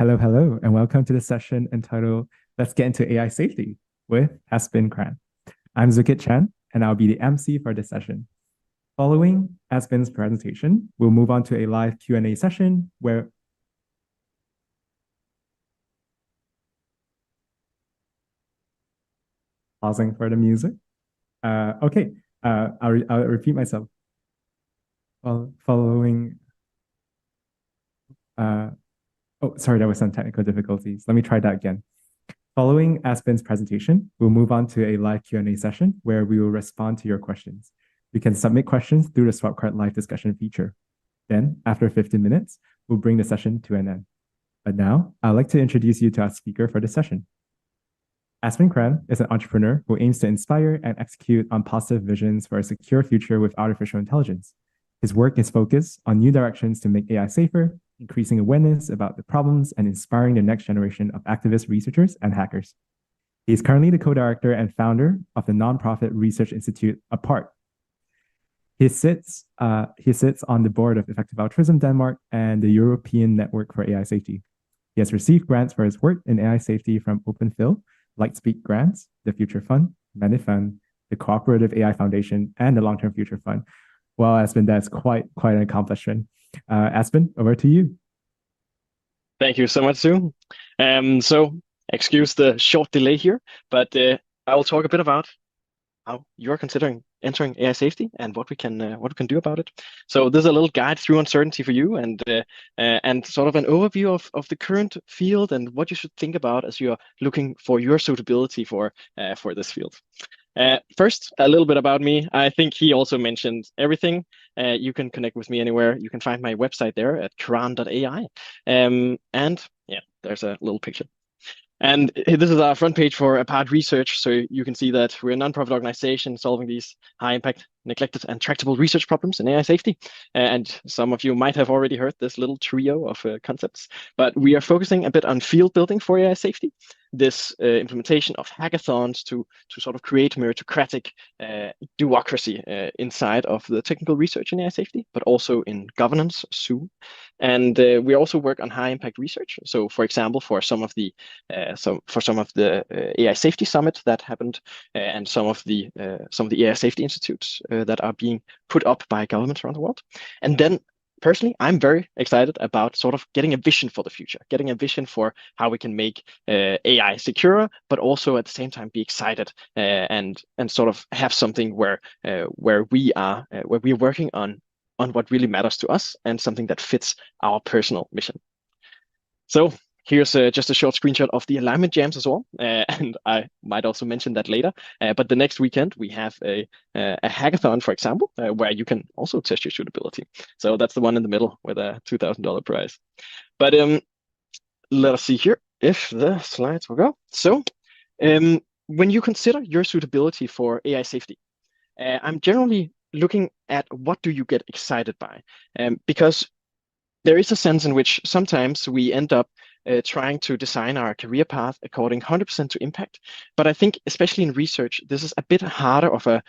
Hello, hello, and welcome to the session entitled Let's Get into AI Safety with Esben Kran. I'm Zukit Chan, and I'll be the MC for this session. Following Esben's presentation, we'll move on to a live Q&A session where pausing for the music. I'll repeat myself. Following, sorry, there was some technical difficulties. Let me try that again. Following Esben's presentation, we'll move on to a live Q&A session where we will respond to your questions. You can submit questions through the Swap Card live discussion feature. Then, after 15 minutes, we'll bring the session to an end. But now, I'd like to introduce you to our speaker for this session. Esben Kran is an entrepreneur who aims to inspire and execute on positive visions for a secure future with artificial intelligence. His work is focused on new directions to make AI safer, increasing awareness about the problems, and inspiring the next generation of activist researchers and hackers. He is currently the co-director and founder of the nonprofit research institute APART. He sits on the board of Effective Altruism Denmark and the European Network for AI Safety. He has received grants for his work in AI safety from OpenPhil, Lightspeed Grants, the Future Fund, Medifund, the Cooperative AI Foundation, and the Long-Term Future Fund. Well, Esben, that's quite an accomplishment. Esben, over to you. Thank you so much, Sue. So excuse the short delay here, but I will talk a bit about how you're considering entering AI safety and what we can do about it. So there's a little guide through uncertainty for you, and sort of an overview of the current field and what you should think about as you're looking for your suitability for this field. First, a little bit about me. I think he also mentioned everything. You can connect with me anywhere. You can find my website there at kran.ai. And yeah, there's a little picture. And this is our front page for APART Research. So you can see that we're a nonprofit organization solving these high impact, neglected, and tractable research problems in AI safety. And some of you might have already heard this little trio of concepts, but we are focusing a bit on field building for AI safety. This implementation of hackathons to sort of create meritocratic bureaucracy inside of the technical research in AI safety, but also in governance soon. And we also work on high impact research. So, for example, for some of the AI safety summit that happened, and some of the AI safety institutes that are being put up by governments around the world, and then. Personally, I'm very excited about sort of getting a vision for the future, getting a vision for how we can make AI secure, but also at the same time be excited and sort of have something where we are working on what really matters to us and something that fits our personal mission. So here's just a short screenshot of the alignment jams as well, and I might also mention that later. But the next weekend we have a hackathon, for example, where you can also test your suitability. So that's the one in the middle with a $2,000 prize. But let us see here if the slides will go. So when you consider your suitability for AI safety, I'm generally looking at what do you get excited by, because there is a sense in which sometimes we end up trying to design our career path according 100% to impact. But I think, especially in research, this is a bit harder of a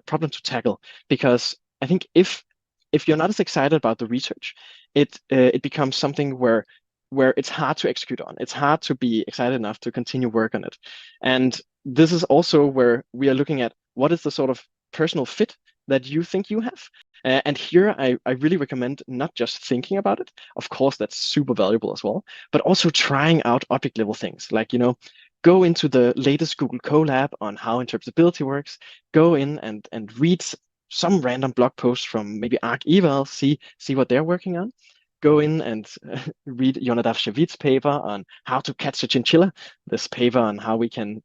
problem to tackle, because I think if you're not as excited about the research, it becomes something where it's hard to execute on. It's hard to be excited enough to continue work on it. And this is also where we are looking at what is the sort of personal fit that you think you have. And here I really recommend not just thinking about it. Of course, that's super valuable as well, but also trying out object level things like, go into the latest Google Colab on how interpretability works, go in and read some random blog posts from maybe EAGxVirtual, see what they're working on. Go in and read Jonadav Shavit's paper on how to catch a chinchilla, this paper on how we can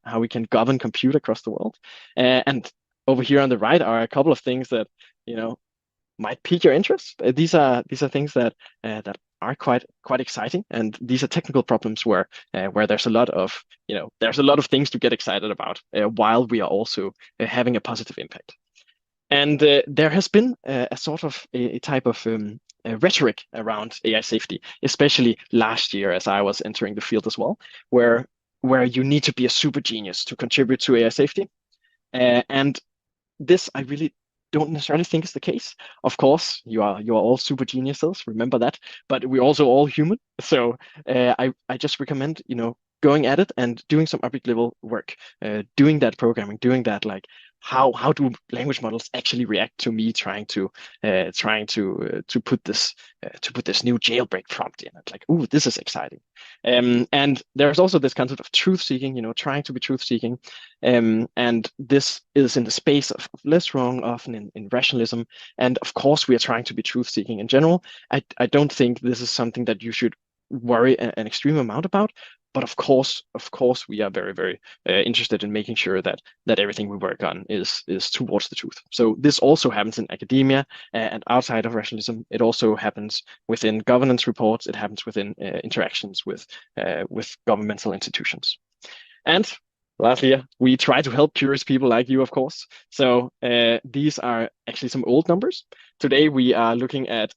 govern compute across the world. And over here on the right are a couple of things that, might pique your interest. These are things that are quite exciting, and these are technical problems where there's a lot of things to get excited about while we are also having a positive impact. And there has been a sort of a type of rhetoric around AI safety, especially last year as I was entering the field as well, where you need to be a super genius to contribute to AI safety, and this I really don't necessarily think is the case. Of course, you are all super geniuses, remember that, but we're also all human. So I just recommend, going at it and doing some object level work, doing that programming, doing that, like how do language models actually react to me trying to put this new jailbreak prompt in it? Like, ooh, this is exciting. And there's also this concept of truth seeking, trying to be truth seeking. And this is in the space of less wrong, often in rationalism. And of course, we are trying to be truth seeking in general. I don't think this is something that you should worry an extreme amount about. But of course, we are very, very interested in making sure that everything we work on is towards the truth. So this also happens in academia and outside of rationalism. It also happens within governance reports. It happens within interactions with governmental institutions. And lastly, we try to help curious people like you, of course. So these are actually some old numbers. Today, we are looking at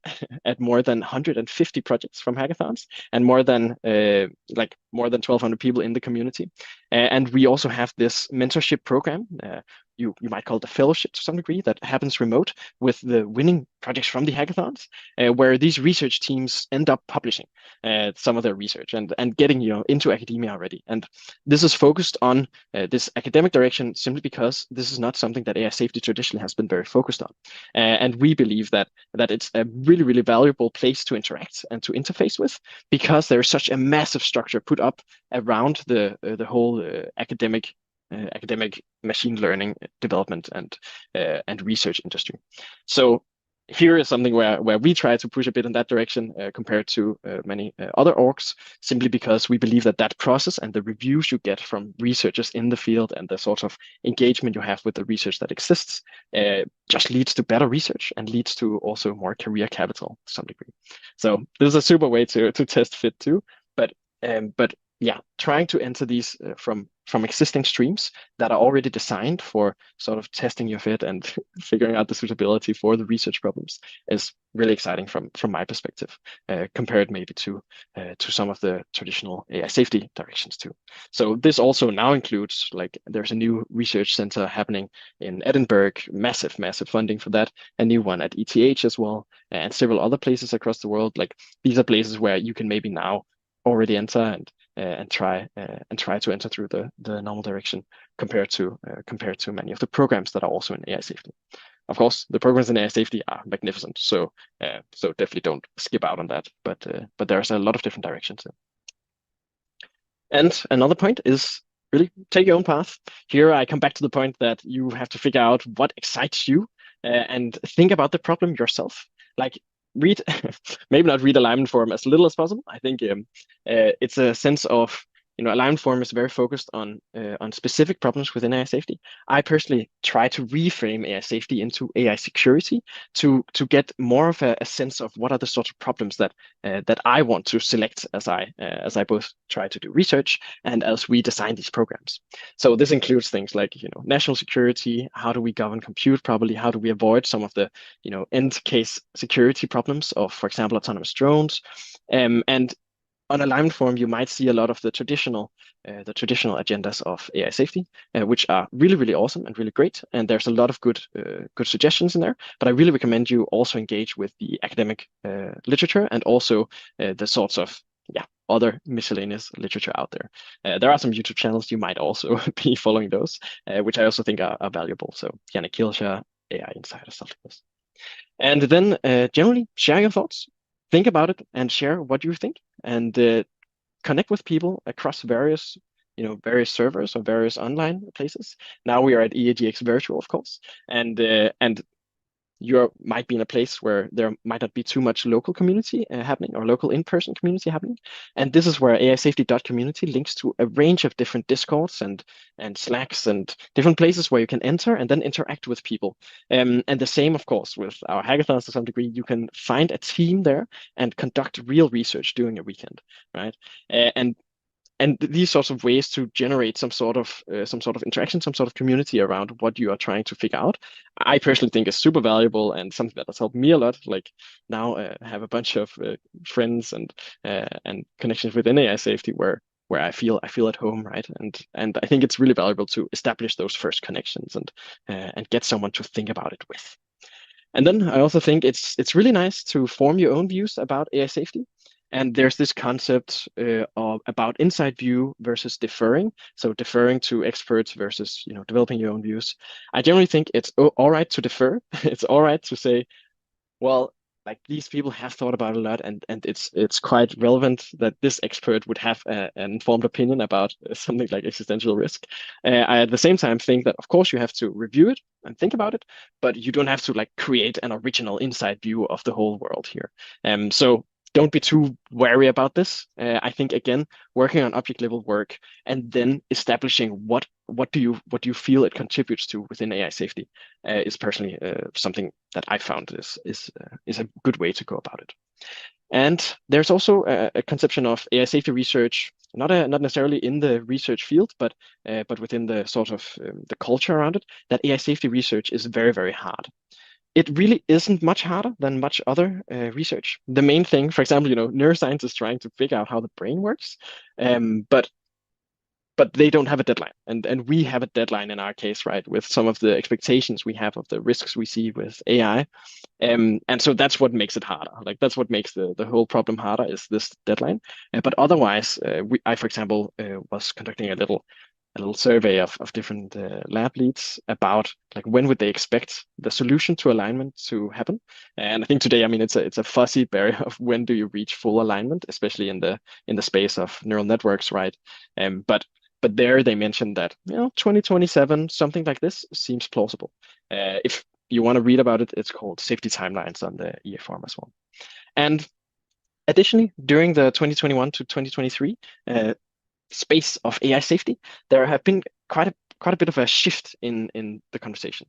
more than 150 projects from hackathons and more than 1,200 people in the community. And we also have this mentorship program. You might call it a fellowship to some degree, that happens remote with the winning projects from the hackathons, where these research teams end up publishing some of their research and getting into academia already. And this is focused on this academic direction simply because this is not something that AI safety traditionally has been very focused on. And we believe that it's a really, really valuable place to interact and to interface with, because there is such a massive structure put up around the whole academic machine learning development and research industry. So here is something where we try to push a bit in that direction compared to many other orgs, simply because we believe that process and the reviews you get from researchers in the field and the sort of engagement you have with the research that exists just leads to better research and leads to also more career capital to some degree. So this is a super way to test fit too. But yeah, trying to enter these from existing streams that are already designed for sort of testing your fit and figuring out the suitability for the research problems is really exciting from my perspective, compared maybe to some of the traditional AI safety directions too. So this also now includes, like, there's a new research center happening in Edinburgh, massive funding for that, a new one at ETH as well, and several other places across the world. Like, these are places where you can maybe now already enter and try to enter through the normal direction, compared to many of the programs that are also in AI safety. Of course, the programs in AI safety are magnificent, so definitely don't skip out on that. But there's a lot of different directions. And another point is really take your own path. Here I come back to the point that you have to figure out what excites you and think about the problem yourself. Like, read, maybe not read alignment forum as little as possible. I think it's a sense of, alignment forum is very focused on specific problems within AI safety. I personally try to reframe AI safety into AI security to get more of a sense of what are the sort of problems that I want to select as I both try to do research and as we design these programs. So this includes things like, national security. How do we govern compute properly? How do we avoid some of the, end case security problems of, for example, autonomous drones? And on alignment forum, you might see a lot of the traditional agendas of AI safety, which are really, really awesome and really great. And there's a lot of good suggestions in there. But I really recommend you also engage with the academic literature and also the sorts of other miscellaneous literature out there. There are some YouTube channels you might also be following those, which I also think are valuable. So Yannick Kilscher, AI Insider, stuff like this. And then generally share your thoughts. Think about it and share what you think, and connect with people across various servers or various online places. Now we are at EAGxVirtual, of course, and you might be in a place where there might not be too much local community happening or local in-person community happening. And this is where AISafety.community links to a range of different Discords and Slacks and different places where you can enter and then interact with people. And the same, of course, with our hackathons to some degree. You can find a team there and conduct real research during a weekend, right? And these sorts of ways to generate some sort of interaction, some sort of community around what you are trying to figure out, I personally think is super valuable and something that has helped me a lot. Like, now I have a bunch of friends and connections within AI safety where I feel at home, right? And I think it's really valuable to establish those first connections and get someone to think about it with. And then I also think it's really nice to form your own views about AI safety. And there's this concept about inside view versus deferring. So deferring to experts versus developing your own views. I generally think it's all right to defer. It's all right to say, well, like these people have thought about it a lot, and it's quite relevant that this expert would have an informed opinion about something like existential risk. I at the same time think that of course you have to review it and think about it, but you don't have to like create an original inside view of the whole world here. So don't be too wary about this. I think again, working on object level work and then establishing what do you feel it contributes to within AI safety is personally something that I found is a good way to go about it. And there's also a conception of AI safety research, not necessarily in the research field, but within the sort of the culture around it, that AI safety research is very, very hard. It really isn't much harder than much other research. The main thing, for example, neuroscience is trying to figure out how the brain works, but they don't have a deadline, and we have a deadline in our case, right, with some of the expectations we have of the risks we see with AI, and so that's what makes it harder. Like that's what makes the whole problem harder is this deadline. But otherwise, I, for example, was conducting a little survey of different lab leads about like when would they expect the solution to alignment to happen. And I think today, I mean, it's a fuzzy barrier of when do you reach full alignment, especially in the space of neural networks, right? But there they mentioned that 2027, something like this seems plausible. If you want to read about it, it's called Safety Timelines on the EA forum as well. And additionally, during the 2021 to 2023 space of AI safety, there have been quite a bit of a shift in the conversation.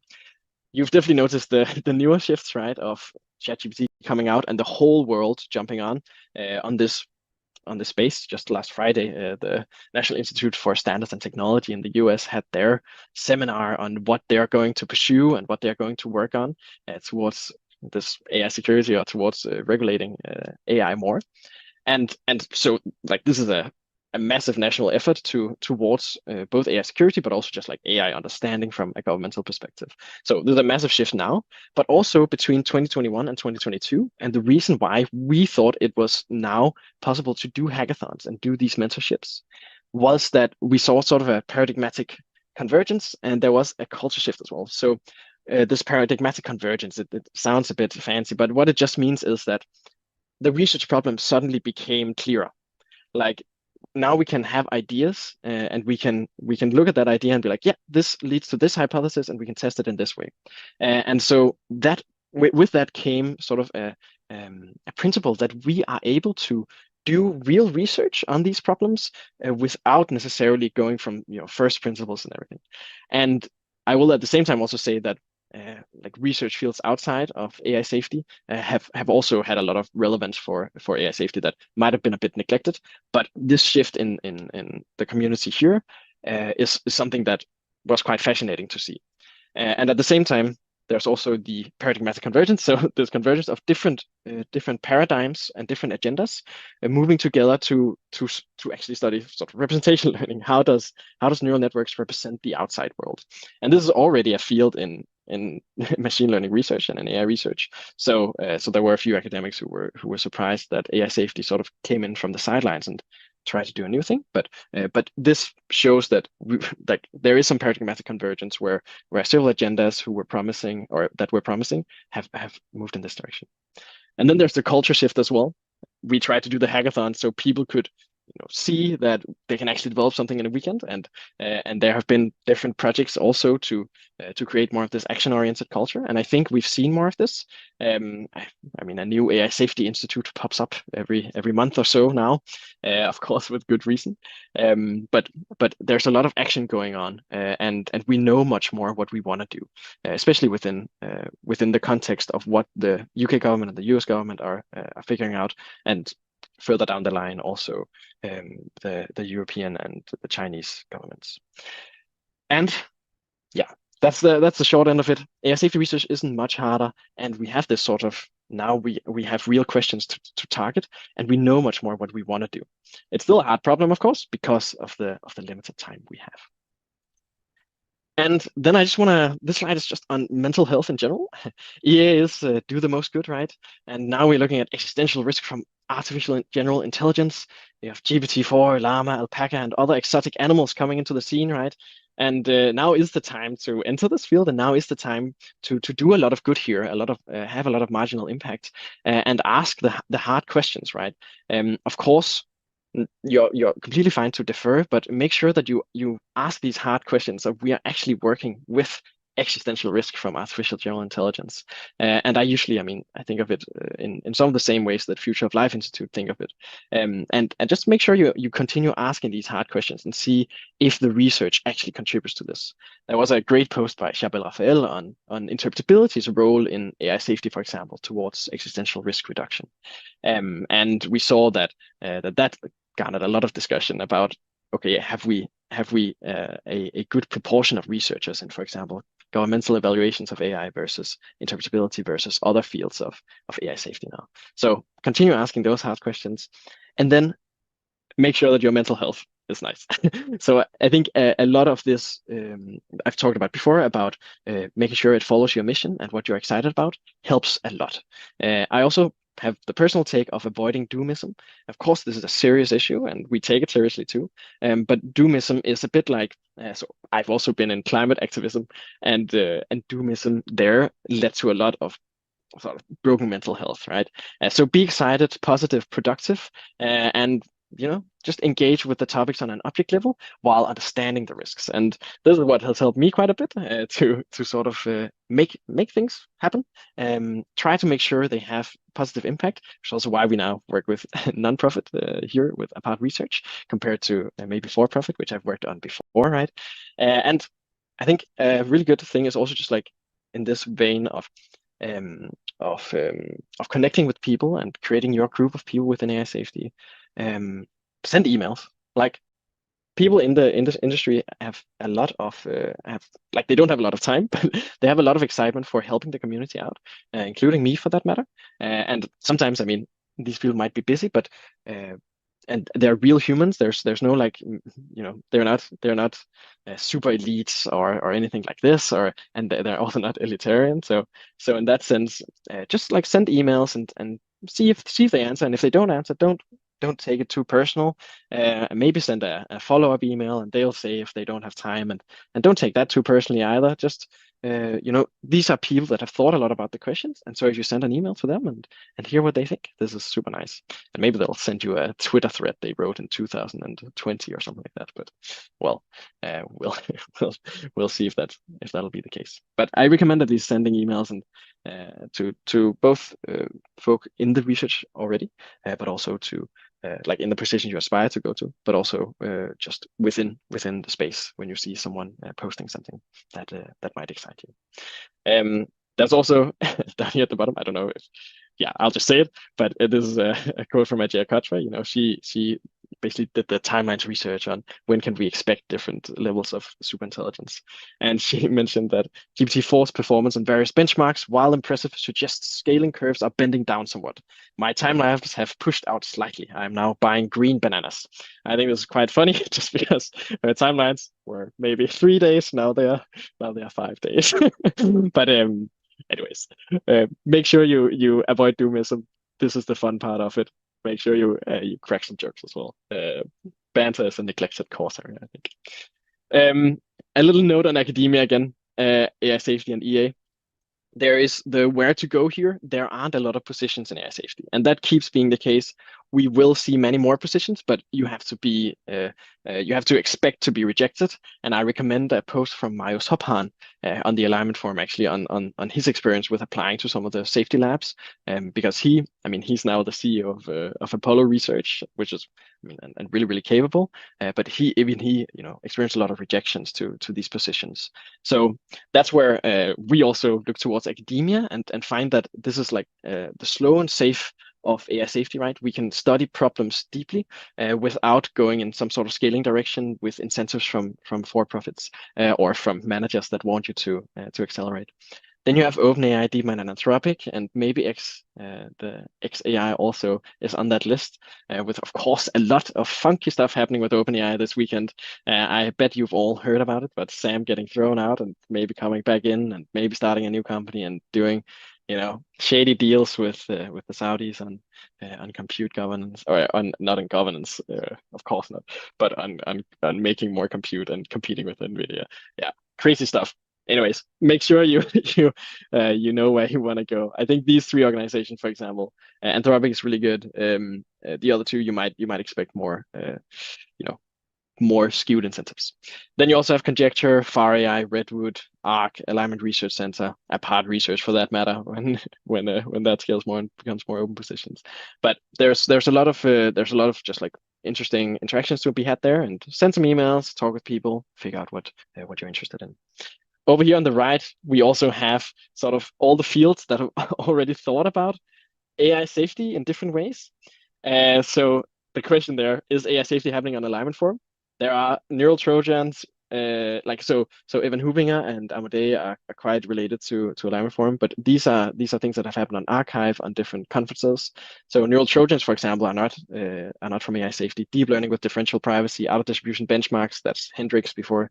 You've definitely noticed the newer shifts, right, of ChatGPT coming out and the whole world jumping on this space. Just last Friday, the National Institute for Standards and Technology in the US had their seminar on what they're going to pursue and what they're going to work on towards this AI security or towards regulating AI more. And so like this is a massive national effort towards both AI security, but also just like AI understanding from a governmental perspective. So there's a massive shift now, but also between 2021 and 2022. And the reason why we thought it was now possible to do hackathons and do these mentorships was that we saw sort of a paradigmatic convergence, and there was a culture shift as well. So this paradigmatic convergence, it sounds a bit fancy, but what it just means is that the research problem suddenly became clearer. Like now we can have ideas and we can look at that idea and be like, yeah, this leads to this hypothesis and we can test it in this way. And so that with that came sort of a principle that we are able to do real research on these problems without necessarily going from first principles and everything. And I will at the same time also say that like research fields outside of AI safety have also had a lot of relevance for AI safety that might have been a bit neglected. But this shift in the community here is something that was quite fascinating to see. And at the same time, there's also the paradigmatic convergence. So there's convergence of different paradigms and different agendas moving together to actually study sort of representational learning. How does neural networks represent the outside world? And this is already a field in machine learning research and in AI research. So there were a few academics who were surprised that AI safety sort of came in from the sidelines and try to do a new thing, but this shows that there is some paradigmatic convergence where several agendas who were promising or that were promising have moved in this direction. And then there's the culture shift as well. We tried to do the hackathon so people could see that they can actually develop something in a weekend, and there have been different projects also to create more of this action-oriented culture. And I think we've seen more of this. I mean, a new AI safety institute pops up every month or so now, of course, with good reason. But there's a lot of action going on, and we know much more what we want to do, especially within the context of what the UK government and the US government are figuring out, and further down the line also the European and the Chinese governments. And yeah, that's the short end of it. AI safety research isn't much harder, and we have this sort of now we have real questions to target, and we know much more what we want to do. It's still a hard problem, of course, because of the limited time we have. And then I just want to, this slide is just on mental health in general. EA is do the most good, right? And now we're looking at existential risk from artificial general intelligence. We have GPT-4, llama, alpaca, and other exotic animals coming into the scene, right? And now is the time to enter this field, and now is the time to do a lot of good here, a lot of have a lot of marginal impact, and ask the hard questions, right? Of course, you're completely fine to defer, but make sure that you ask these hard questions of we are actually working with existential risk from artificial general intelligence. And I usually, I mean, I think of it in some of the same ways that Future of Life Institute think of it. And just make sure you continue asking these hard questions and see if the research actually contributes to this. There was a great post by Chabel Raphael on interpretability's role in AI safety, for example, towards existential risk reduction. And we saw that that garnered a lot of discussion about, okay, have we a good proportion of researchers in, for example, governmental evaluations of AI versus interpretability versus other fields of AI safety now. So continue asking those hard questions, and then make sure that your mental health is nice. So I think a lot of this I've talked about before about making sure it follows your mission and what you're excited about helps a lot. I also have the personal take of avoiding doomism. Of course, this is a serious issue, and we take it seriously too. But doomism is a bit like so. I've also been in climate activism, and doomism there led to a lot of sort of broken mental health, right? So be excited, positive, productive, and just engage with the topics on an object level while understanding the risks. And this is what has helped me quite a bit to sort of make things happen. Try to make sure they have positive impact, which is also why we now work with nonprofit here with Apart Research compared to maybe for-profit, which I've worked on before, right? And I think a really good thing is also just like in this vein of connecting with people and creating your group of people within AI safety. Send emails. Like people in the industry have a lot of they don't have a lot of time, but they have a lot of excitement for helping the community out, including me for that matter. And sometimes, I mean, these people might be busy, but and they're real humans. There's no like they're not super elites or anything like this, and they're also not elitarian. So in that sense, just like send emails and see if they answer, and if they don't answer, don't take it too personal. Maybe send a follow-up email, and they'll say if they don't have time, and don't take that too personally either. Just these are people that have thought a lot about the questions, and so if you send an email to them and hear what they think, this is super nice. And maybe they'll send you a Twitter thread they wrote in 2020 or something like that. But well, we'll see if that'll be the case. But I recommend at least sending emails and to both folk in the research already, but also to like in the position you aspire to go to, but also just within the space when you see someone posting something that might excite you. There's also down here at the bottom, I don't know if, yeah, I'll just say it, but it is a quote from Ajay Katra. She basically did the timelines research on when can we expect different levels of superintelligence. And she mentioned that GPT-4's performance on various benchmarks, while impressive, suggests scaling curves are bending down somewhat. My timelines have pushed out slightly. I'm now buying green bananas. I think this is quite funny just because her timelines were maybe 3 days. Now they are 5 days. But anyways, make sure you avoid doomism. This is the fun part of it. Make sure you crack some jokes as well. Banter is a neglected cause area, I think. A little note on academia again, AI safety and EA. There is the where to go here. There aren't a lot of positions in AI safety, and that keeps being the case. We will see many more positions, but you have to expect to be rejected. And I recommend a post from Marius Hophan on the alignment forum, actually on his experience with applying to some of the safety labs, because he's now the CEO of Apollo Research, which is and really, really capable. But he experienced a lot of rejections to these positions. So that's where we also look towards academia and find that this is like the slow and safe of AI safety, right? We can study problems deeply without going in some sort of scaling direction with incentives from for-profits or from managers that want you to accelerate. Then you have OpenAI, DeepMind, and Anthropic, and maybe the XAI also is on that list, with, of course, a lot of funky stuff happening with OpenAI this weekend. I bet you've all heard about it, but Sam getting thrown out and maybe coming back in and maybe starting a new company and doing, shady deals with the Saudis on compute governance, or on not on governance, of course not, but on making more compute and competing with NVIDIA. Yeah, crazy stuff. Anyways, make sure you you know where you want to go. I think these three organizations, for example, Anthropic is really good. The other two you might expect more, more skewed incentives. Then you also have Conjecture, FarAI, Redwood, Arc, Alignment Research Center, Apart Research for that matter, when that scales more and becomes more open positions. But there's a lot of just like interesting interactions to be had there, and send some emails, talk with people, figure out what you're interested in. Over here on the right, we also have sort of all the fields that have already thought about AI safety in different ways. So the question there is AI safety happening on alignment forum? There are neural Trojans, so Evan Hubinger and Amadei are quite related to alignment forum, but these are things that have happened on archive, on different conferences. So neural Trojans, for example, are not from AI safety. Deep learning with differential privacy, out of distribution benchmarks, that's Hendrix before,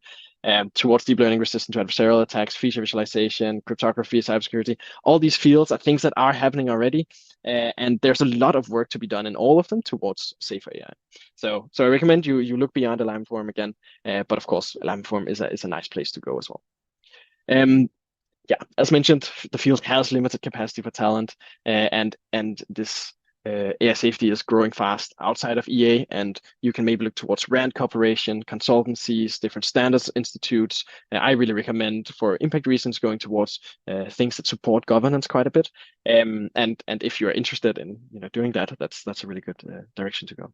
towards deep learning resistant to adversarial attacks, feature visualization, cryptography, cybersecurity. All these fields are things that are happening already, and there's a lot of work to be done in all of them towards safer AI. So I recommend you look beyond alignment forum again, but of course, alignment forum is a nice place to go as well. Yeah, as mentioned, the field has limited capacity for talent, and this AI safety is growing fast outside of EA, and you can maybe look towards RAND Corporation, consultancies, different standards institutes. I really recommend, for impact reasons, going towards things that support governance quite a bit. And if you're interested in doing that, that's a really good direction to go.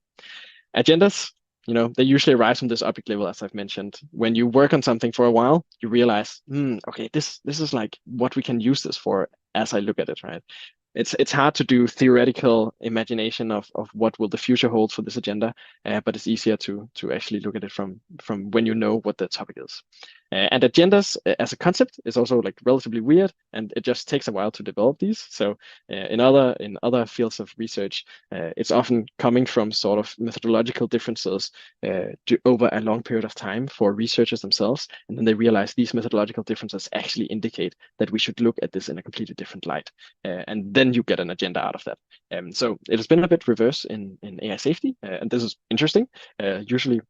Agendas, they usually arise from this object level, as I've mentioned. When you work on something for a while, you realize, okay, this is like what we can use this for as I look at it, right? It's hard to do theoretical imagination of what will the future hold for this agenda, but it's easier to actually look at it from when you know what the topic is. And agendas as a concept is also like relatively weird, and it just takes a while to develop these. So in other fields of research, it's often coming from sort of methodological differences over a long period of time for researchers themselves, and then they realize these methodological differences actually indicate that we should look at this in a completely different light, and then you get an agenda out of that. So it has been a bit reverse in AI safety, and this is interesting. Usually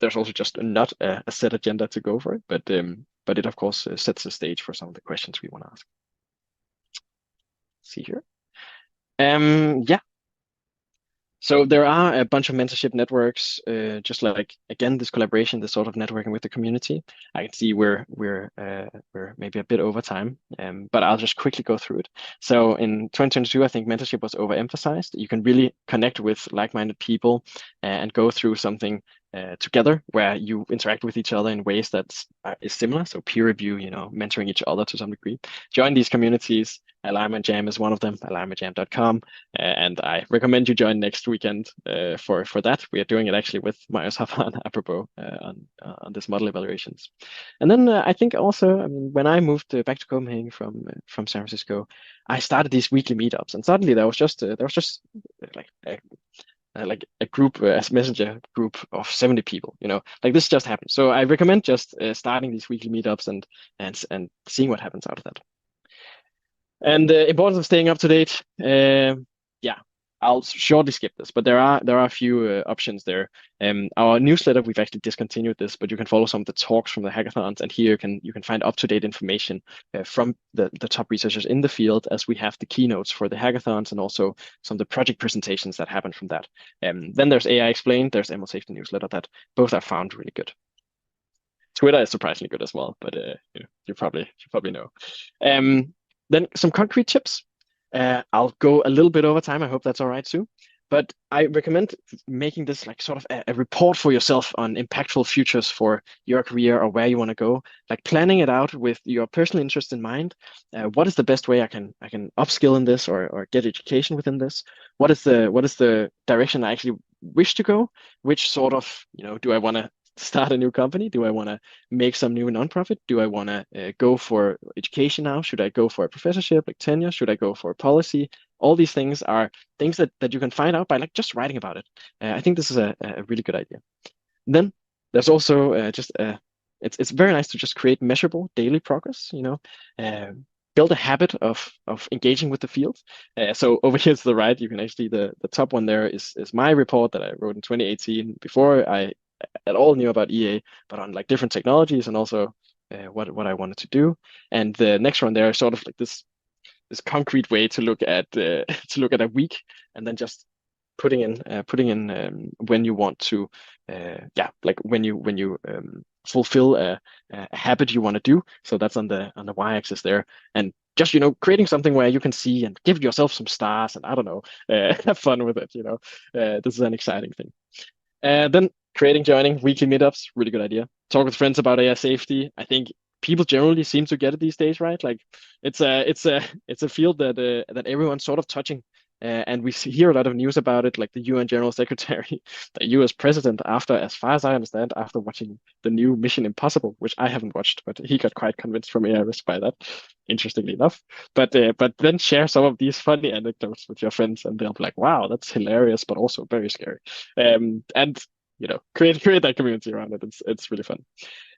there's also just not a set agenda to go for it, but it of course sets the stage for some of the questions we want to ask. See here. Yeah. So there are a bunch of mentorship networks, just like, again, this collaboration, this sort of networking with the community. I can see we're maybe a bit over time, but I'll just quickly go through it. So in 2022, I think mentorship was overemphasized. You can really connect with like-minded people and go through something together where you interact with each other in ways that is similar. So peer review, mentoring each other to some degree. Join these communities. Alignment Jam is one of them, alignmentjam.com, and I recommend you join next weekend for that. We are doing it actually with Marius Hoffman, apropos, on this model evaluations. And then I think also, when I moved back to Copenhagen from San Francisco, I started these weekly meetups, and suddenly there was just like a group, a messenger group of 70 people, like this just happened. So I recommend just starting these weekly meetups and seeing what happens out of that. And the importance of staying up to date, yeah, I'll shortly skip this, but there are a few options there. Our newsletter, we've actually discontinued this, but you can follow some of the talks from the hackathons, and here you can find up-to-date information from the top researchers in the field, as we have the keynotes for the hackathons and also some of the project presentations that happen from that. Then there's AI Explained, there's ML Safety newsletter, that both are found really good. Twitter is surprisingly good as well, but you probably know. Then some concrete tips. I'll go a little bit over time. I hope that's all right, Sue. But I recommend making this like sort of a report for yourself on impactful futures for your career or where you want to go. Like planning it out with your personal interest in mind. What is the best way I can upskill in this or get education within this? What is the direction I actually wish to go? Which sort of do I want to start a new company? Do I want to make some new nonprofit? Do I want to go for education now? Should I go for a professorship like tenure? Should I go for policy? All these things are things that you can find out by like just writing about it. I think this is a really good idea. Then there's also it's very nice to just create measurable daily progress, build a habit of engaging with the field. So over here to the right, you can actually the top one there is my report that I wrote in 2018 before I at all knew about EA, but on like different technologies and also what I wanted to do. And the next one there is sort of like this concrete way to look at a week, and then just putting in when you want to like when you fulfill a habit you want to do. So that's on the y-axis there, and just creating something where you can see and give yourself some stars, and I don't know, have fun with it. This is an exciting thing. Then joining weekly meetups, really good idea. Talk with friends about AI safety. I think people generally seem to get it these days, right? Like it's a field that everyone's sort of touching. And we hear a lot of news about it, like the UN General Secretary, the US President, as far as I understand, after watching the new Mission Impossible, which I haven't watched, but he got quite convinced from AI risk by that, interestingly enough. But then share some of these funny anecdotes with your friends, and they'll be like, "Wow, that's hilarious, but also very scary." And create that community around it. It's really fun.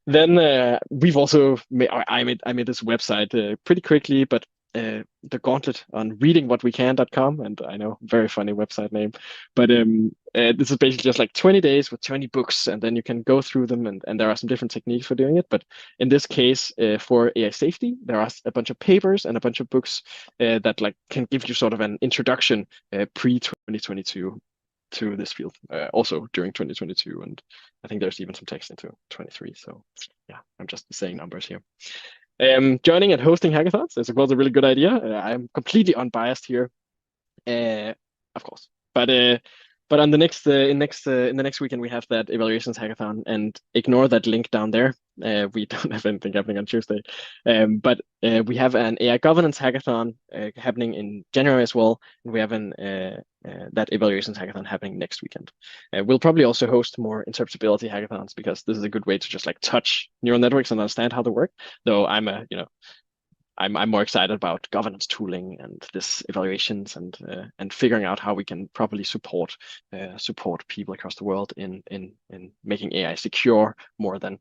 Then we've also I made this website pretty quickly, but the gauntlet on readingwhatwecan.com, and I know, very funny website name, but this is basically just like 20 days with 20 books, and then you can go through them, and there are some different techniques for doing it. But in this case, for AI safety, there are a bunch of papers and a bunch of books that like can give you sort of an introduction pre-2022 to this field, also during 2022, and I think there's even some text into 23. So yeah, I'm just saying numbers here. Joining and hosting hackathons is of course a really good idea. I'm completely unbiased here, of course, but on the next in the next weekend we have that evaluations hackathon, and ignore that link down there. We don't have anything happening on Tuesday, but we have an AI governance hackathon happening in January as well, and we have that evaluations hackathon happening next weekend. We'll probably also host more interpretability hackathons, because this is a good way to just like touch neural networks and understand how they work. Though I'm more excited about governance tooling and this evaluations and figuring out how we can properly support people across the world in making AI secure more than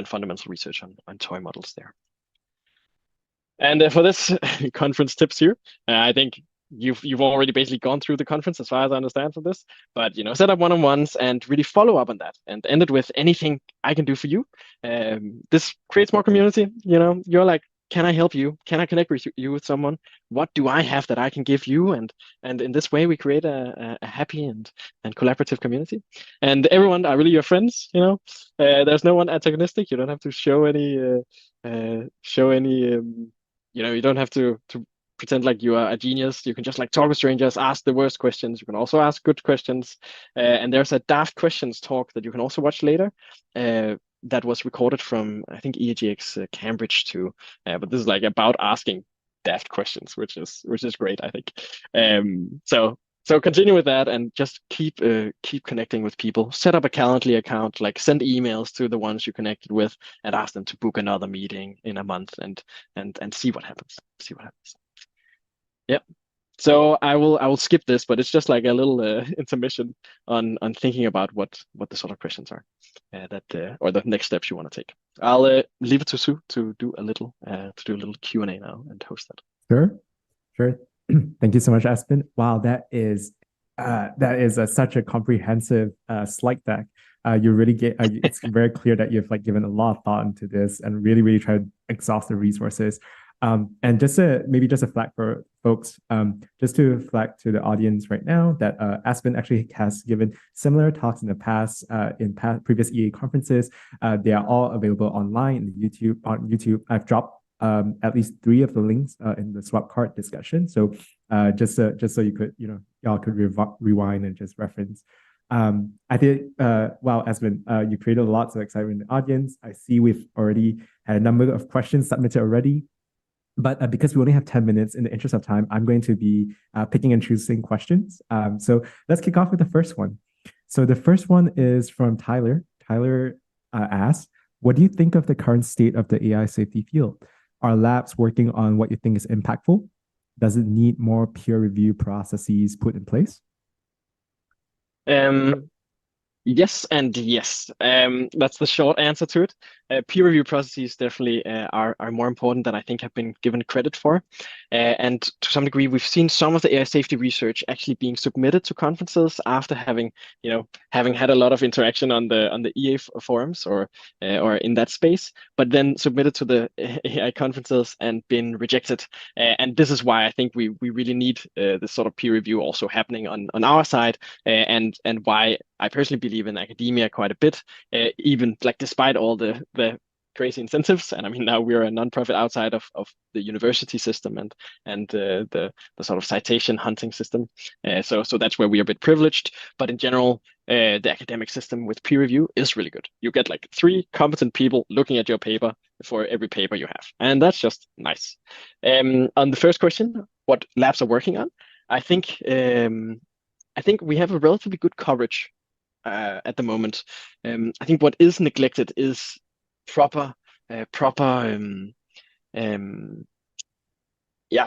fundamental research on toy models there. And for this conference tips here, I think you've already basically gone through the conference as far as I understand from this, but set up one-on-ones and really follow up on that, and end it with anything I can do for you. This creates more community. You're like, can I help you? Can I connect with you with someone? What do I have that I can give you? And in this way, we create a happy and collaborative community. And everyone are really your friends. There's no one antagonistic. You don't have to show any. You don't have to pretend like you are a genius. You can just like talk with strangers, ask the worst questions. You can also ask good questions. And there's a daft questions talk that you can also watch later. That was recorded from, I think, EAGx Cambridge too. But this is like about asking daft questions, which is great, I think. So continue with that, and just keep connecting with people. Set up a Calendly account, like send emails to the ones you connected with, and ask them to book another meeting in a month, and see what happens. Yep. So I will skip this, but it's just like a little intermission on thinking about what the sort of questions are or the next steps you want to take. I'll leave it to Sue to do a little Q&A now and host that. Sure. Thank you so much, Esben. Wow, that is such a comprehensive slide deck. You really it's very clear that you've like given a lot of thought into this and really tried to exhaust the resources. And just a flag for folks, just to flag to the audience right now that Esben actually has given similar talks in the past, previous EA conferences. They are all available online on YouTube. I've dropped at least 3 of the links in the swap card discussion. So just so you could, y'all could rewind and just reference. I think, wow, Esben, you created lots of excitement in the audience. I see we've already had a number of questions submitted already. But because we only have 10 minutes, in the interest of time, I'm going to be picking and choosing questions. So let's kick off with the first one. So the first one is from Tyler. Tyler asks, what do you think of the current state of the AI safety field? Are labs working on what you think is impactful? Does it need more peer review processes put in place? Um, Yes and yes. That's the short answer to it. Peer review processes definitely are more important than I think have been given credit for. And to some degree, we've seen some of the AI safety research actually being submitted to conferences after having had a lot of interaction on the EA forums or in that space, but then submitted to the AI conferences and been rejected. And this is why I think we really need this sort of peer review also happening on our side, and why I personally believe in academia quite a bit, even like despite all the crazy incentives. And I mean, now we're a nonprofit outside of the university system and the sort of citation hunting system. So that's where we are a bit privileged. But in general, the academic system with peer review is really good. You get like 3 competent people looking at your paper for every paper you have, and that's just nice. On the first question, what labs are working on, I think we have a relatively good coverage at the moment. I think what is neglected is proper proper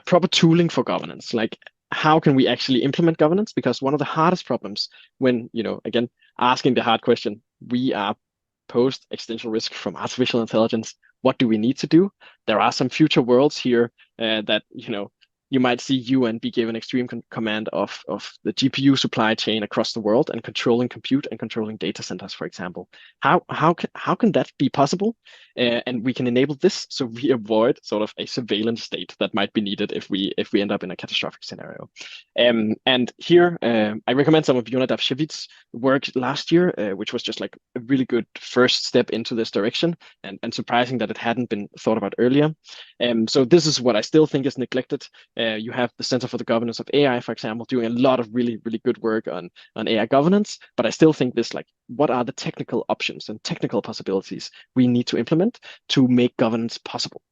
proper tooling for governance. Like, how can we actually implement governance? Because one of the hardest problems when, again, asking the hard question, we are post existential risk from artificial intelligence. What do we need to do? There are some future worlds here that, you might see UN be given extreme command of the GPU supply chain across the world and controlling compute and controlling data centers, for example. How can that be possible? And we can enable this so we avoid sort of a surveillance state that might be needed if we end up in a catastrophic scenario. And here I recommend some of Jonadav Shevit's work last year, which was just like a really good first step into this direction, and surprising that it hadn't been thought about earlier. So this is what I still think is neglected. You have the Center for the Governance of AI, for example, doing a lot of really, really good work on AI governance. But I still think this, like, what are the technical options and technical possibilities we need to implement to make governance possible?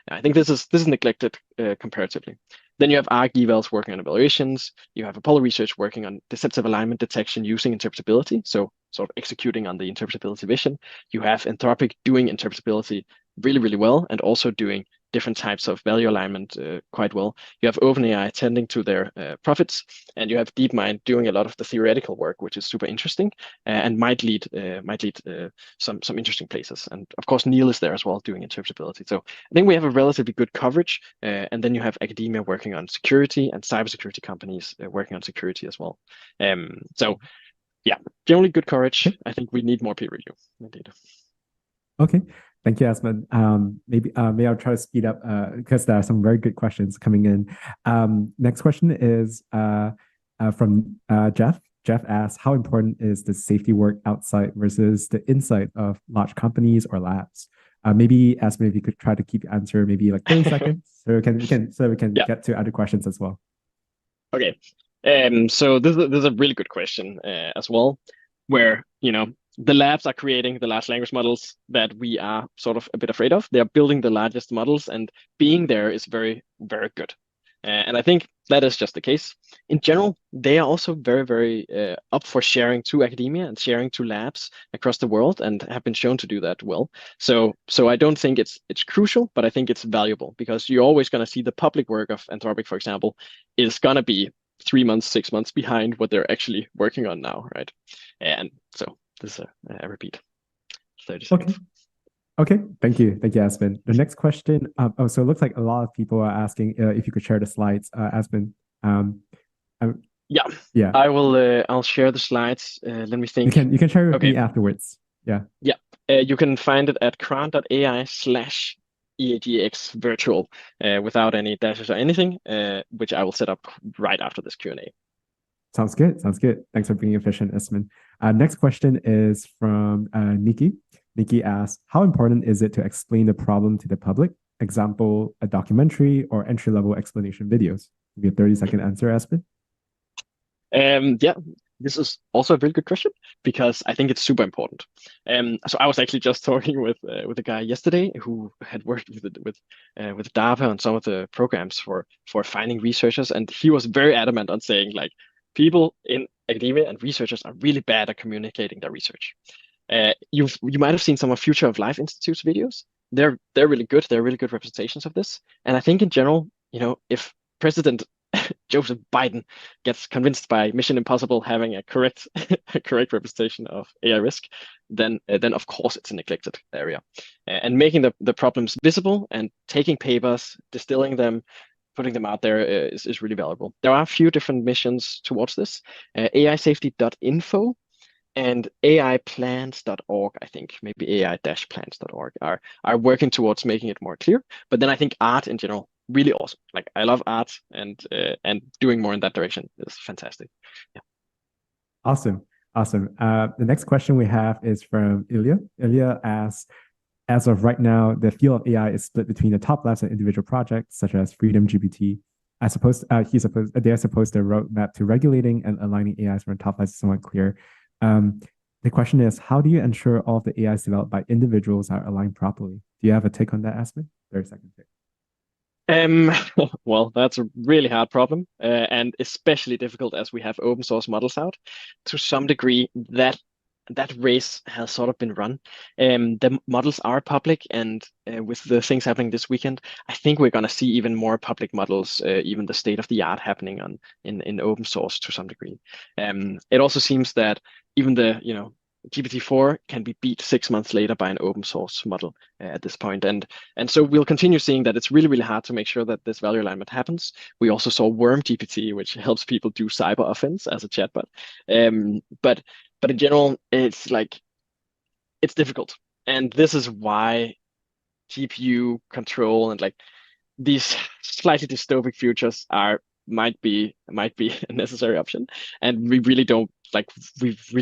I think this is neglected comparatively. Then you have EAGxVirtual working on evaluations. You have Apollo Research working on deceptive alignment detection using interpretability, so sort of executing on the interpretability vision. You have Anthropic doing interpretability really, really well, and also doing different types of value alignment quite well. You have OpenAI tending to their profits, and you have DeepMind doing a lot of the theoretical work, which is super interesting and might lead some interesting places. And of course, Neil is there as well doing interpretability. So I think we have a relatively good coverage, and then you have academia working on security and cybersecurity companies working on security as well. So yeah, generally good coverage. I think we need more peer review indeed. Okay. Thank you, Esben. Maybe I'll try to speed up because there are some very good questions coming in. Next question is from Jeff. Jeff asks, how important is the safety work outside versus the inside of large companies or labs? Maybe Esben, if you could try to keep your answer maybe like 30 seconds, so we can get to other questions as well. Okay. So this is a really good question as well, where the labs are creating the large language models that we are sort of a bit afraid of. They are building the largest models, and being there is very, very good. And I think that is just the case. In general, they are also very, very up for sharing to academia and sharing to labs across the world, and have been shown to do that well. So I don't think it's crucial, but I think it's valuable, because you're always going to see the public work of Anthropic, for example, is going to be 3 months, 6 months behind what they're actually working on now, right? And so this is a repeat. 30 seconds. Okay, thank you, Esben. The next question. So it looks like a lot of people are asking if you could share the slides, Esben. Yeah. I will. I'll share the slides. Let me think. You can share with me afterwards. Yeah. You can find it at kran.ai/EAGxVirtual without any dashes or anything, which I will set up right after this Q&A. Sounds good. Thanks for being efficient, Esben. Next question is from Nikki. Nikki asks, how important is it to explain the problem to the public? Example, a documentary or entry-level explanation videos. Give me a 30-second answer, Esben. Yeah, this is also a really good question, because I think it's super important. So I was actually just talking with a guy yesterday who had worked with DARPA on some of the programs for finding researchers, and he was very adamant on saying, like, people in academia and researchers are really bad at communicating their research. You might have seen some of Future of Life Institute's videos. They're really good. They're really good representations of this. And I think in general, if President Joseph Biden gets convinced by Mission Impossible having a correct a correct representation of AI risk, then of course it's a neglected area. And making the problems visible and taking papers, distilling them, putting them out there is really valuable. There are a few different missions towards this. AIsafety.info and AIplans.org, I think, maybe AI-plans.org are working towards making it more clear. But then I think art in general, really awesome. Like I love art, and doing more in that direction is fantastic. Yeah. Awesome. Awesome. The next question we have is from Ilya. Ilya asks, as of right now, the field of AI is split between the top labs and individual projects, such as Freedom GPT. I suppose they're supposed the roadmap to regulating and aligning AIs from top labs is somewhat clear. The question is, how do you ensure all of the AIs developed by individuals are aligned properly? Do you have a take on that, Esben? 30-second take. Well, that's a really hard problem, and especially difficult as we have open source models out. To some degree, that race has sort of been run. The models are public, and with the things happening this weekend, I think we're going to see even more public models, even the state of the art happening in open source to some degree. It also seems that even the GPT-4 can be beat 6 months later by an open source model at this point. And so we'll continue seeing that it's really, really hard to make sure that this value alignment happens. We also saw Worm GPT, which helps people do cyber offense as a chatbot. But in general, it's difficult. And this is why GPU control and like these slightly dystopic futures might be a necessary option. And we really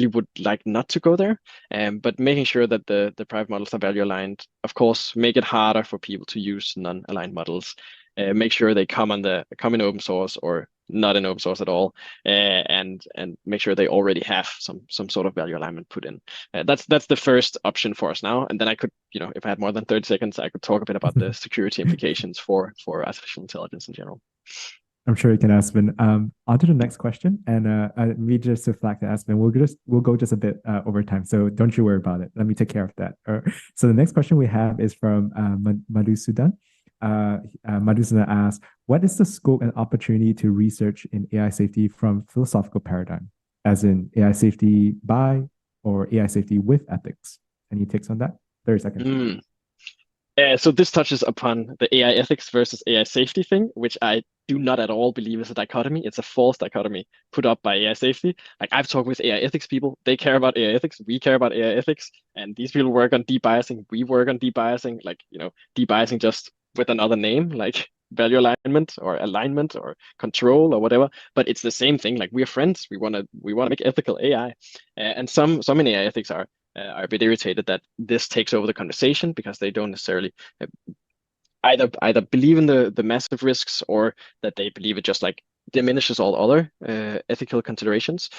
would like not to go there. But making sure that the private models are value aligned, of course, make it harder for people to use non-aligned models. Make sure they come in open source or not in open source at all, and make sure they already have some sort of value alignment put in. That's the first option for us now. And then I could, if I had more than 30 seconds, I could talk a bit about the security implications for artificial intelligence in general. I'm sure you can, Esben. On to the next question, and we just to flag to Esben, we'll go just a bit over time, so don't you worry about it. Let me take care of that. So the next question we have is from Madhusudan. Madhusudan asks, what is the scope and opportunity to research in AI safety from philosophical paradigm, as in AI safety by or AI safety with ethics? Any takes on that? 30 seconds. So this touches upon the AI ethics versus AI safety thing, which I do not at all believe is a dichotomy. It's a false dichotomy put up by AI safety. Like I've talked with AI ethics people, they care about AI ethics, we care about AI ethics, and these people work on debiasing, we work on debiasing, debiasing just with another name, like value alignment or alignment or control or whatever. But it's the same thing. Like we're friends. We wanna make ethical AI, and some in AI ethics are a bit irritated that this takes over the conversation because they don't necessarily either believe in the massive risks, or that they believe it just like diminishes all other ethical considerations.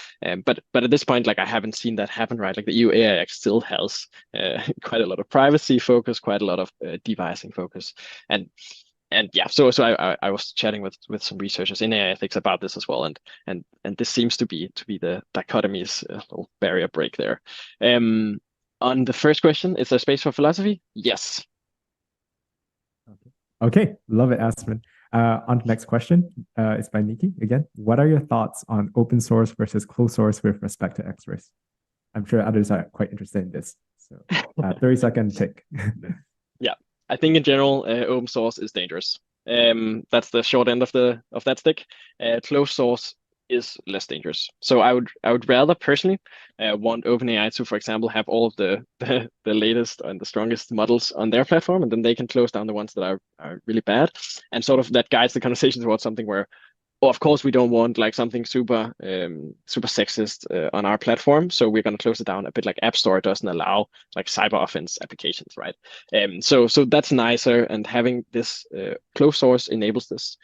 But at this point, like I haven't seen that happen, right? Like the EU AI Act still has quite a lot of privacy focus, quite a lot of debiasing focus, and yeah. So I was chatting with some researchers in AI ethics about this as well, and this seems to be the dichotomy's little barrier break there. On the first question, is there space for philosophy? Yes. Okay, love it, Esben. On to the next question. It's by Nikki again. What are your thoughts on open source versus closed source with respect to X-Risk? I'm sure others are quite interested in this. So 30-second take. Yeah, I think in general, open source is dangerous. That's the short end of that stick. Closed source is less dangerous. So I would rather personally want OpenAI to, for example, have all of the latest and the strongest models on their platform, and then they can close down the ones that are really bad, and sort of that guides the conversation towards something where, oh, of course we don't want like something super sexist on our platform, so we're going to close it down, a bit like App Store doesn't allow like cyber offense applications, right? So that's nicer, and having this closed source enables this.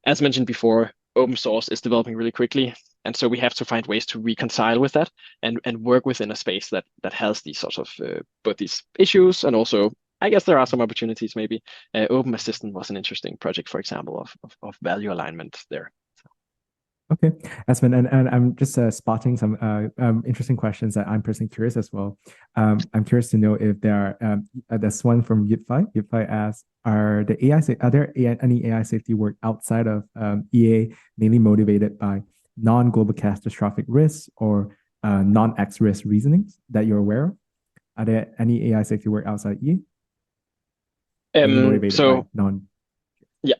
As mentioned before, open source is developing really quickly, and so we have to find ways to reconcile with that and work within a space that has these sorts of both these issues, and also I guess there are some opportunities. Maybe Open Assistant was an interesting project, for example, of value alignment there. Okay, Esben, and I'm just spotting some interesting questions that I'm personally curious as well. I'm curious to know if there are there's one from Yitfi. Yitfi asks, are there any AI safety work outside of EA mainly motivated by non-global catastrophic risks or non-X risk reasonings that you're aware of? Are there any AI safety work outside EA mainly motivated by So non? yeah,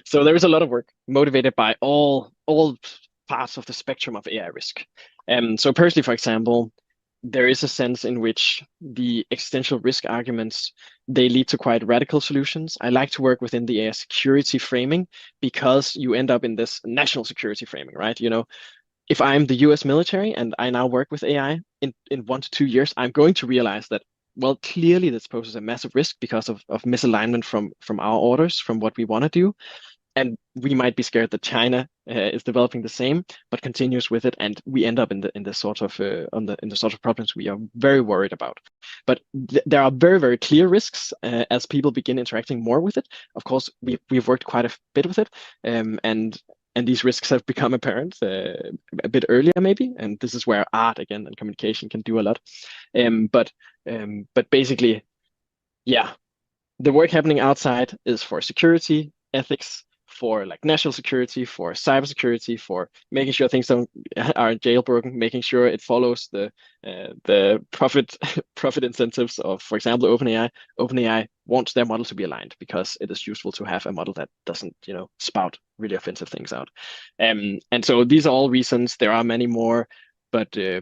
so there is a lot of work motivated by all parts of the spectrum of AI risk. So personally, for example, there is a sense in which the existential risk arguments they lead to quite radical solutions. I like to work within the AI security framing because you end up in this national security framing, right? You know, if I'm the US military and I now work with AI in 1 to 2 years, I'm going to realize that, well, clearly this poses a massive risk because of misalignment from our orders, from what we want to do. And we might be scared that China is developing the same, but continues with it, and we end up in the sort of in the sort of problems we are very worried about. But there are very clear risks as people begin interacting more with it. Of course, we've worked quite a bit with it, and these risks have become apparent a bit earlier maybe. And this is where art again and communication can do a lot. But basically, yeah, the work happening outside is for security, ethics, for like national security, for cybersecurity, for making sure things don't aren't jailbroken, making sure it follows the profit incentives of, for example, OpenAI. OpenAI wants their model to be aligned because it is useful to have a model that doesn't, spout really offensive things out. And so these are all reasons. There are many more, but yeah.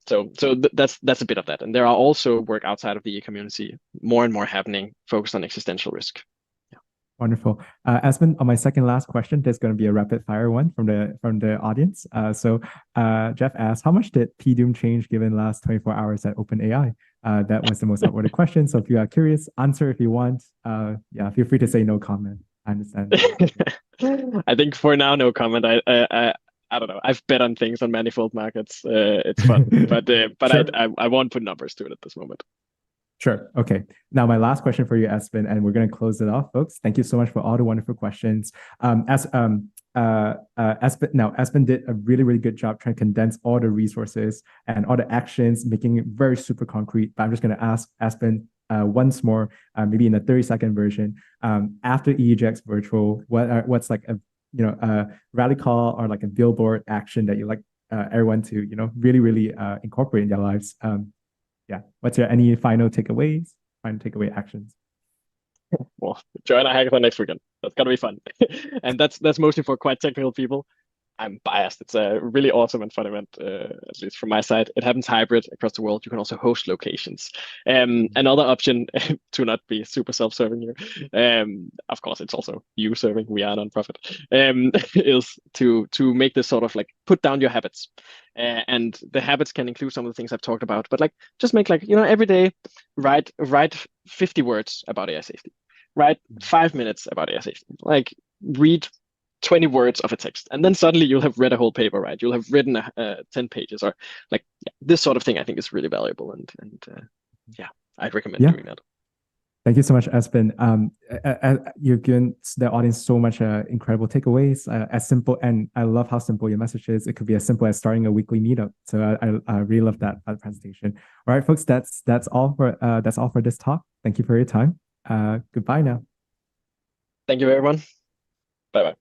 That's a bit of that. And there are also work outside of the E community, more and more happening, focused on existential risk. Yeah. Wonderful. Esben, on my second last question, there's going to be a rapid fire one from the audience. Jeff asked, how much did PDoom change given last 24 hours at OpenAI? That was the most upvoted question. So if you are curious, answer if you want. Yeah, feel free to say no comment. I understand. I think for now, no comment. I don't know. I've bet on things on manifold markets. It's fun, but Sure. I won't put numbers to it at this moment. Sure. Okay. Now, my last question for you, Esben, and we're going to close it off, folks. Thank you so much for all the wonderful questions. Esben did a really good job trying to condense all the resources and all the actions, making it very super concrete. But I'm just going to ask Esben once more, maybe in a 30-second version. After EAGxVirtual, what's like a rally call or like a billboard action that you like everyone to really incorporate in their lives? Yeah. What's your any final takeaways? Final takeaway actions? Well, join a hackathon next weekend. That's gonna be fun, and that's mostly for quite technical people. I'm biased. It's a really awesome and fun event, at least from my side. It happens hybrid across the world. You can also host locations. Another option to not be super self-serving here, of course, it's also you serving. We are a nonprofit. Is to make this sort of like put down your habits, and the habits can include some of the things I've talked about. But like just make like every day write 50 words about AI safety. Write 5 minutes about AI safety. Like read 20 words of a text, and then suddenly you'll have read a whole paper, right? You'll have written 10 pages, or like this sort of thing. I think is really valuable, and yeah, I'd recommend doing that. Thank you so much, Esben. You've given the audience so much incredible takeaways. As simple, and I love how simple your message is. It could be as simple as starting a weekly meetup. So I really love that presentation. All right, folks, that's all for this talk. Thank you for your time. Goodbye now. Thank you, everyone. Bye bye.